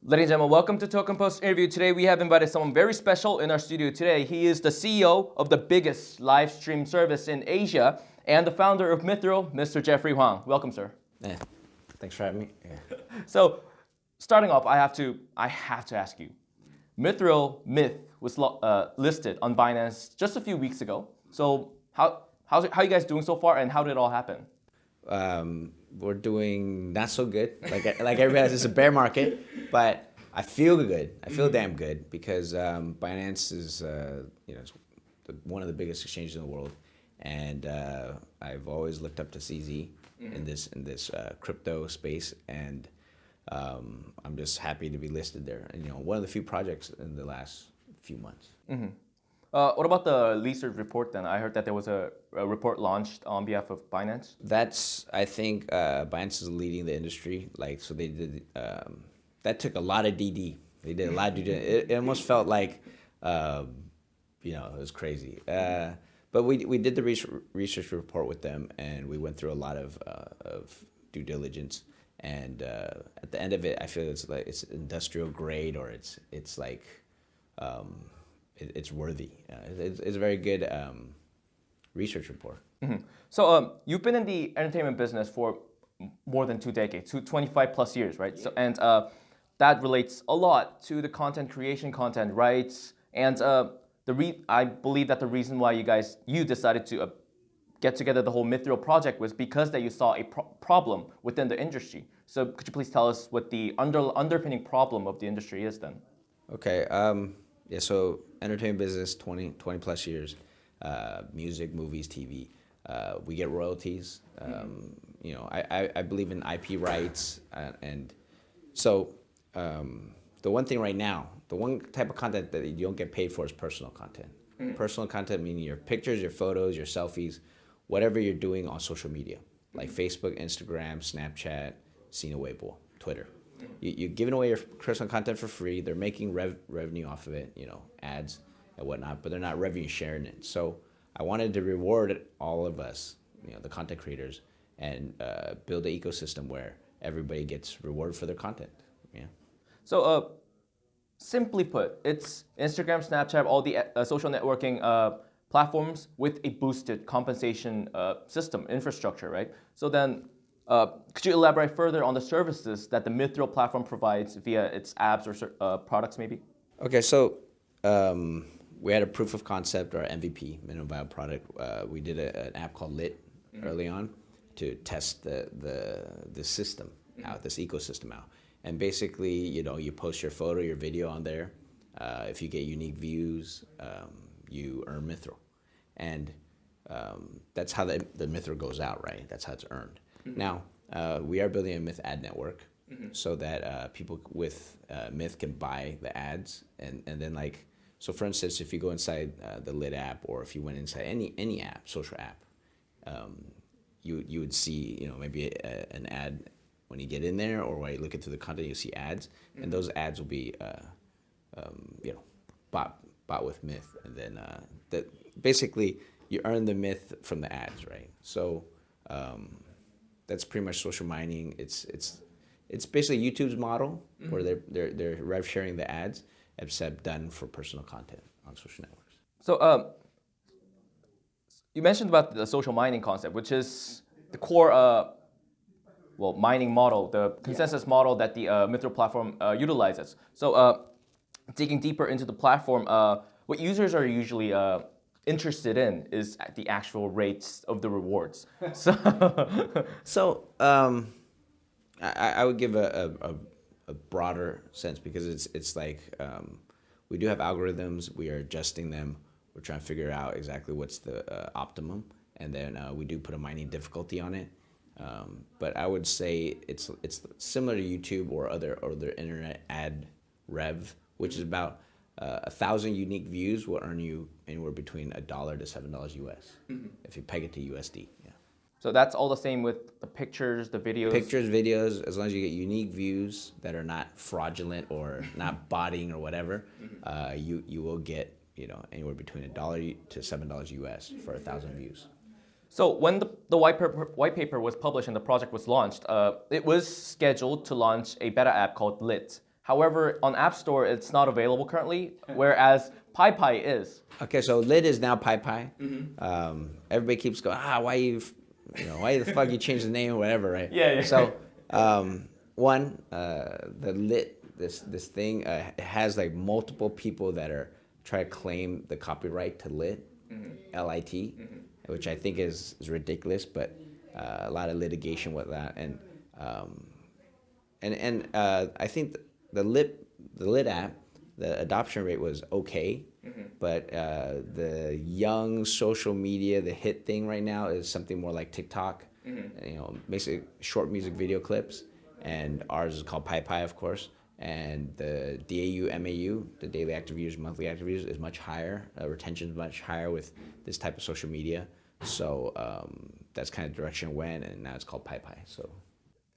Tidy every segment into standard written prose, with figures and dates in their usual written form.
Ladies and gentlemen, welcome to Token Post interview. Today we have invited someone very special in our studio today. He is the CEO of the biggest live stream service in Asia and the founder of Mithril, Mr. Jeffrey Huang. Welcome, sir. Yeah, thanks for having me. Yeah. So, starting off, I have to ask you. Mithril MITH was listed on Binance just a few weeks ago. So, how are you guys doing so far, and how did it all happen? We're doing not so good. Like everybody else, it's a bear market, but I feel good. I feel damn good because Binance is it's one of the biggest exchanges in the world, and I've always looked up to CZ in this crypto space, and I'm just happy to be listed there. And one of the few projects in the last few months. Mm-hmm. What about the research report then? I heard that there was a report launched on behalf of Binance. I think Binance is leading the industry. So they did, that took a lot of DD. They did a lot of DD. It almost felt like, it was crazy. But we did the research report with them, and we went through a lot of due diligence. And at the end of it, I feel it's industrial grade, or it's like, it's worthy. It's a very good research report. Mm-hmm. So you've been in the entertainment business for more than 2 decades, 25 plus years, right? So that relates a lot to the content creation, content rights, and I believe that the reason why you decided to get together the whole Mithril project was because that you saw a problem within the industry. So could you please tell us what the underpinning problem of the industry is then? Okay. Yeah, so entertainment business, 20 plus years, music, movies, TV. We get royalties. I believe in IP rights. And so the one thing right now, the one type of content that you don't get paid for is personal content. Personal content meaning your pictures, your photos, your selfies, whatever you're doing on social media, like Facebook, Instagram, Snapchat, Sina Weibo, Twitter. You're giving away your personal content for free. They're making revenue off of it, ads and whatnot, but they're not revenue sharing it. So I wanted to reward all of us, the content creators, and build an ecosystem where everybody gets rewarded for their content. Yeah. So simply put, it's Instagram, Snapchat, all the social networking platforms with a boosted compensation system, infrastructure, right? So then, could you elaborate further on the services that the Mithril platform provides via its apps or products, maybe? Okay, so we had a proof of concept, or MVP, minimum viable product. We did an app called Lit early on to test the system out, this ecosystem out. And basically, you post your photo, your video on there. If you get unique views, you earn Mithril. And that's how the Mithril goes out, right? That's how it's earned. Now, we are building a MITH ad network so that people with MITH can buy the ads. And then so for instance, if you go inside the Lit app, or if you went inside any app, social app, you would see, maybe an ad when you get in there, or when you look into the content, you see ads. And those ads will be, bought with MITH. And then basically, you earn the MITH from the ads, right? So that's pretty much social mining. It's basically YouTube's model where they're rev sharing the ads, except done for personal content on social networks. So you mentioned about the social mining concept, which is the core mining model, the consensus model that the Mithril platform utilizes. So digging deeper into the platform, what users are usually interested in is the actual rates of the rewards. So I would give a broader sense, because it's like we do have algorithms. We are adjusting them. We're trying to figure out exactly what's the optimum, and then we do put a mining difficulty on it. But I would say it's similar to YouTube or other internet ad rev, which is about 1,000 unique views will earn you anywhere between $1 to $7 US if you peg it to USD. Yeah. So that's all the same with the pictures, the videos? Pictures, videos, as long as you get unique views that are not fraudulent or not botting or whatever, you will get anywhere between $1 to $7 US for 1,000 views. So when the white paper was published and the project was launched, it was scheduled to launch a beta app called Lit. However, on App Store, it's not available currently, whereas PyPy is. Okay, so lit is now PyPy. Everybody keeps going, why the fuck you changed the name or whatever, right? Yeah. So, the lit, this thing, it has like multiple people that are trying to claim the copyright to lit, L-I-T, which I think is ridiculous, but a lot of litigation with that, and I think the lit app, the adoption rate was okay, but the young social media, the hit thing right now is something more like TikTok, basically short music video clips, and ours is called PyPy, of course, and the DAU, MAU, the daily active users, monthly active users, is much higher. Retention is much higher with this type of social media, so that's kind of the direction it went, and now it's called PyPy. So.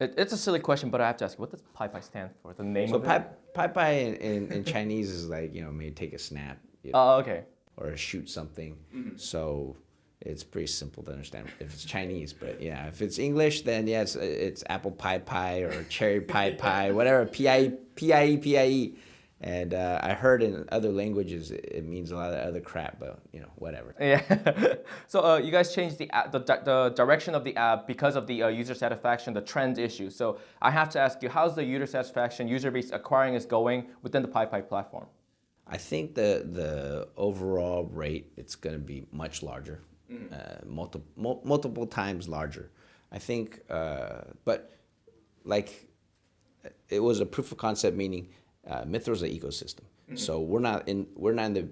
It's a silly question, but I have to ask you, what does PyPy stand for? The name of it? PyPy in Chinese is like, maybe take a snap. Okay. Or shoot something. So it's pretty simple to understand if it's Chinese. But yeah, if it's English, then yeah, it's apple pie or cherry pie, whatever, PIE. And I heard in other languages it means a lot of other crap, but whatever. Yeah. So you guys changed the direction of the app because of the user satisfaction, the trend issue. So I have to ask you, how's the user satisfaction, user base acquiring is going within the PyPy platform? I think the overall rate, it's going to be much larger, multiple times larger. I think, but like it was a proof of concept, meaning Mithril is an ecosystem. So we're not in the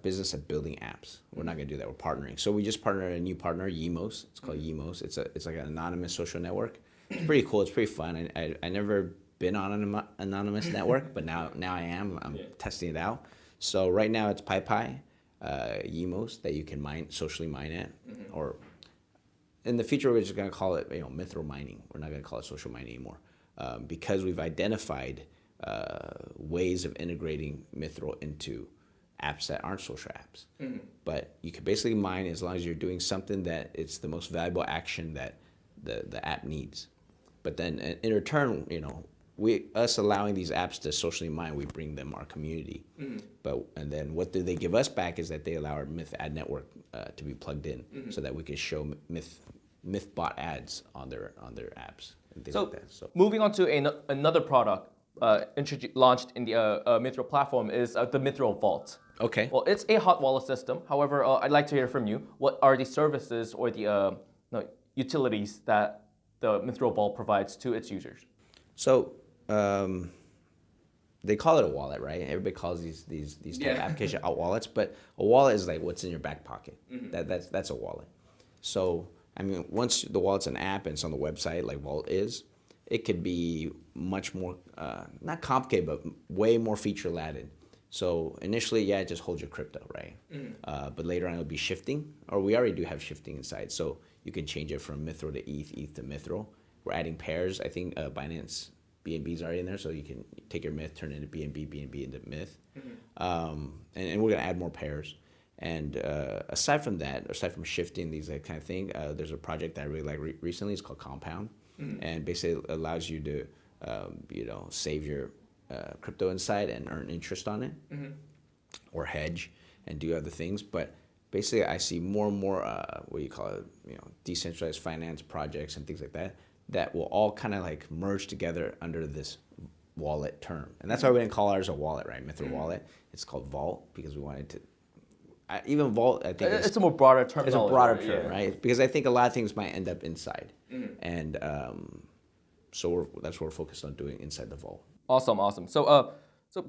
business of building apps. We're not going to do that. We're partnering. So we just partnered a new partner, Yemos. It's called Yemos. It's like an anonymous social network. It's pretty cool. It's pretty fun. I never been on an anonymous network, but now I am. I'm testing it out. So right now it's PyPy, Yemos, that you can socially mine at, or in the future we're just going to call it Mithril mining. We're not going to call it social mining anymore, because we've identified ways of integrating Mithril into apps that aren't social apps. But you can basically mine as long as you're doing something that it's the most valuable action that the app needs. But then in return, us allowing these apps to socially mine, we bring them our community. And then what do they give us back is that they allow our MITH ad network to be plugged in, so that we can show MITH bot ads on their apps and things like that. So moving on to another product launched in the Mithril platform is the Mithril Vault. Okay. Well, it's a hot wallet system. However, I'd like to hear from you. What are the services or the utilities that the Mithril Vault provides to its users? So they call it a wallet, right? Everybody calls these type of application wallets, but a wallet is like what's in your back pocket. That's a wallet. So I mean, once the wallet's an app and it's on the website, like Vault is, it could be much more not complicated, but way more feature laden. So initially, it just holds your crypto, right? But later on, it'll be shifting, or we already do have shifting inside. So you can change it from Mithril to ETH to Mithril. We're adding pairs. I think Binance BNB is already in there, so you can take your MITH, turn it into BNB into MITH. And we're going to add more pairs. And aside from that, aside from shifting these kind of thing, there's a project that I really like recently. It's called Compound. And basically it allows you to save your crypto inside and earn interest on it, or hedge and do other things. But basically, I see more and more decentralized finance projects and things like that will all kind of like merge together under this wallet term. And that's why we didn't call ours a wallet, right? Mithril wallet. It's called Vault because we wanted to. Even Vault, I think it's a more broader term. It's a broader term, right? Because I think a lot of things might end up inside, and so that's what we're focused on doing inside the Vault. Awesome. So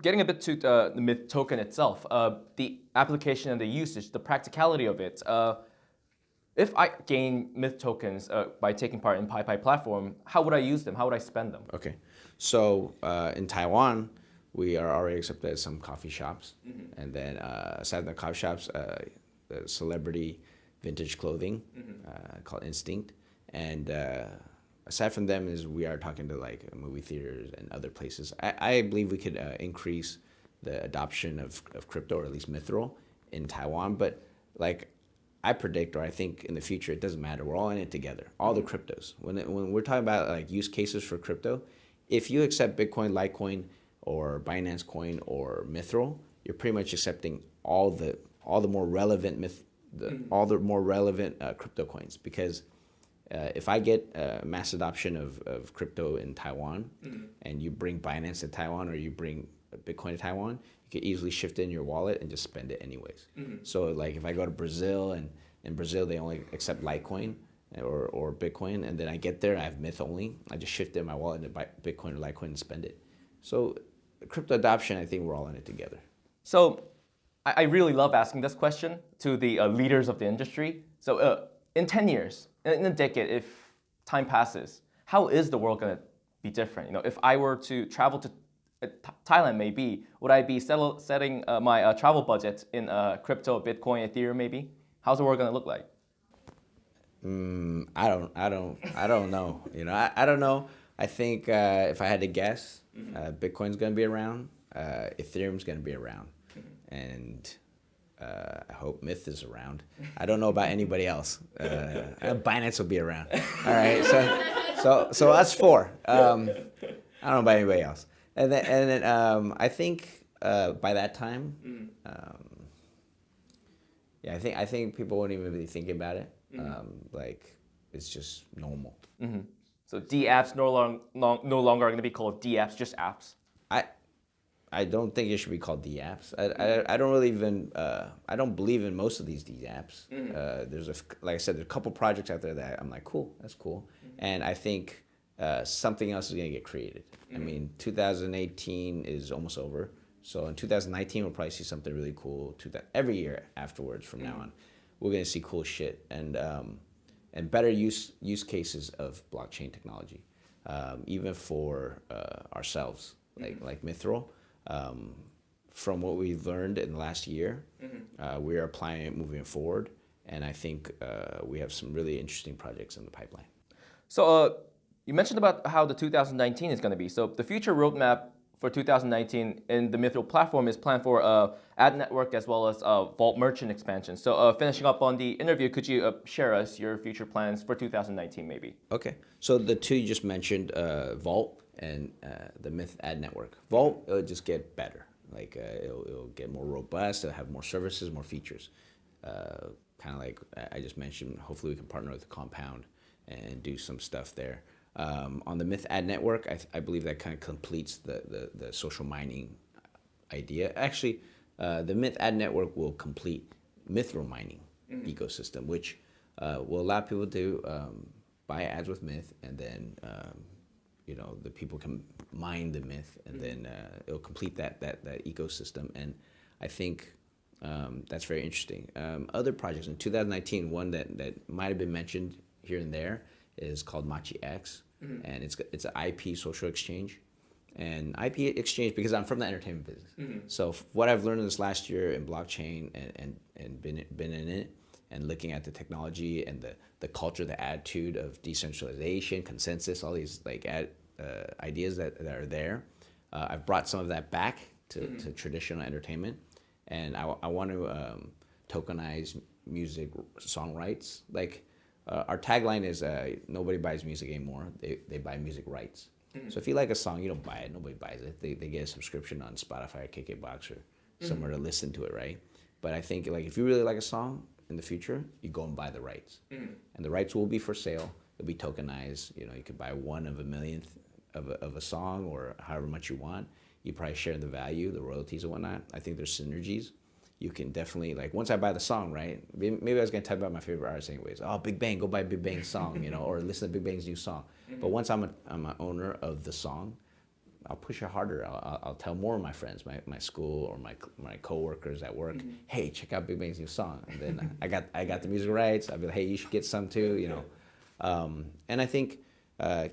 getting a bit to the MITH token itself, the application and the usage, the practicality of it. If I gain MITH tokens by taking part in PyPy platform, how would I use them? How would I spend them? Okay, so in Taiwan, we are already accepted at some coffee shops, and then aside from the coffee shops, the celebrity vintage clothing called Instinct, and aside from them is we are talking to like movie theaters and other places. I believe we could increase the adoption of crypto, or at least Mithril, in Taiwan. But like I predict, or I think in the future, it doesn't matter. We're all in it together. All the cryptos. When we're talking about like use cases for crypto, if you accept Bitcoin, Litecoin, or Binance Coin or Mithril, you're pretty much accepting all the more relevant crypto coins, because if I get mass adoption of crypto in Taiwan, and you bring Binance to Taiwan or you bring Bitcoin to Taiwan, you can easily shift it in your wallet and just spend it anyways. So like if I go to Brazil, and in Brazil they only accept Litecoin or Bitcoin, and then I get there and I have MITH only, I just shift it in my wallet into Bitcoin or Litecoin and spend it. So crypto adoption, I think we're all in it together. So I really love asking this question to the leaders of the industry. So in 10 years, in a decade, if time passes, how is the world going to be different? You know, if I were to travel to Thailand, maybe, would I be setting my travel budget in crypto, Bitcoin, Ethereum, maybe? How's the world going to look like? I don't know. You know, I don't know. I think if I had to guess, Bitcoin's going to be around, Ethereum's going to be around, and I hope MITH is around. I don't know about anybody else. Binance will be around. All right, so us four. I don't know about anybody else. And then I think by that time, I think people won't even be thinking about it. Like it's just normal. So D apps no longer are going to be called D apps, just apps. I don't think it should be called D apps. I don't really even I don't believe in most of these D apps. Like I said, there's a couple projects out there that I'm like, cool, that's cool, and I think something else is gonna get created. I mean, 2018 is almost over, so in 2019 we'll probably see something really cool. Every year afterwards from now on, we're gonna see cool shit and better use cases of blockchain technology, even for ourselves, like Mithril. From what we've learned in the last year, we are applying it moving forward, and I think we have some really interesting projects in the pipeline. So you mentioned about how the 2019 is going to be. So the future roadmap for 2019 in the Mithril platform is planned for ad network as well as Vault merchant expansion. So finishing up on the interview, could you share us your future plans for 2019 maybe? Okay, so the two you just mentioned, Vault and the MITH ad network. Vault, it'll just get better. Like it'll get more robust, it'll have more services, more features. Kind of like I just mentioned, hopefully we can partner with Compound and do some stuff there. On the MITH ad network, I believe that kind of completes the social mining idea. Actually, the MITH ad network will complete Mithril mining ecosystem, which will allow people to buy ads with MITH, and then the people can mine the MITH, and then it'll complete that ecosystem. And I think that's very interesting. Other projects in 2019, one that might have been mentioned here and there is called MITH, and it's an IP social exchange. And IP exchange, because I'm from the entertainment business, so what I've learned in this last year in blockchain and been in it, and looking at the technology and the culture, the attitude of decentralization, consensus, all these like ideas that are there, I've brought some of that back to traditional entertainment, and I want to tokenize music song rights. Like our tagline is nobody buys music anymore, they buy music rights. So if you like a song, you don't buy it, nobody buys it. They get a subscription on Spotify or KKBox or somewhere to listen to it, right? But I think like if you really like a song in the future, you go and buy the rights. And the rights will be for sale, they'll be tokenized. You could buy 1 of a millionth of a song, or however much you want. You probably share the value, the royalties and whatnot. I think there's synergies. You can definitely, like, once I buy the song, right? Maybe I was gonna talk about my favorite artist anyways. Oh, Big Bang, go buy Big Bang's song, or listen to Big Bang's new song. But once I'm an owner of the song, I'll push it harder. I'll tell more of my friends, my school or my coworkers at work, hey, check out Big Bang's new song. And then I got the music rights. I'll be like, hey, you should get some too, And I think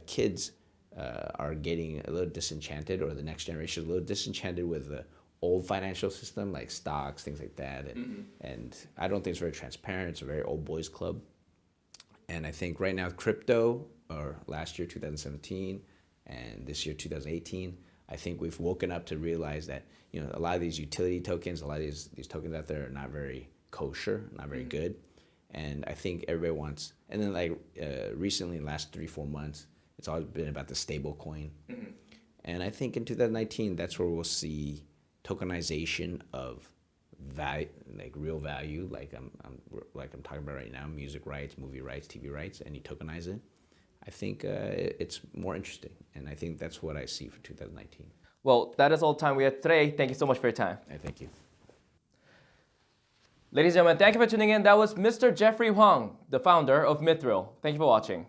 kids are getting a little disenchanted, or the next generation is a little disenchanted with the old financial system, like stocks, things like that. And I don't think it's very transparent. It's a very old boys club. And I think right now crypto, or last year 2017 and this year 2018, I think we've woken up to realize that a lot of these utility tokens, a lot of these tokens out there are not very kosher, not very good. And I think everybody wants, and then like recently in the last 3-4 months, it's always been about the stable coin. And I think in 2019, that's where we'll see tokenization of value, like real value, like I'm talking about right now, music rights, movie rights, TV rights, and you tokenize it. I think it's more interesting, and I think that's what I see for 2019. Well, that is all the time we have today. Thank you so much for your time. Thank you. Ladies and gentlemen, thank you for tuning in. That was Mr. Jeffrey Huang, the founder of Mithril. Thank you for watching.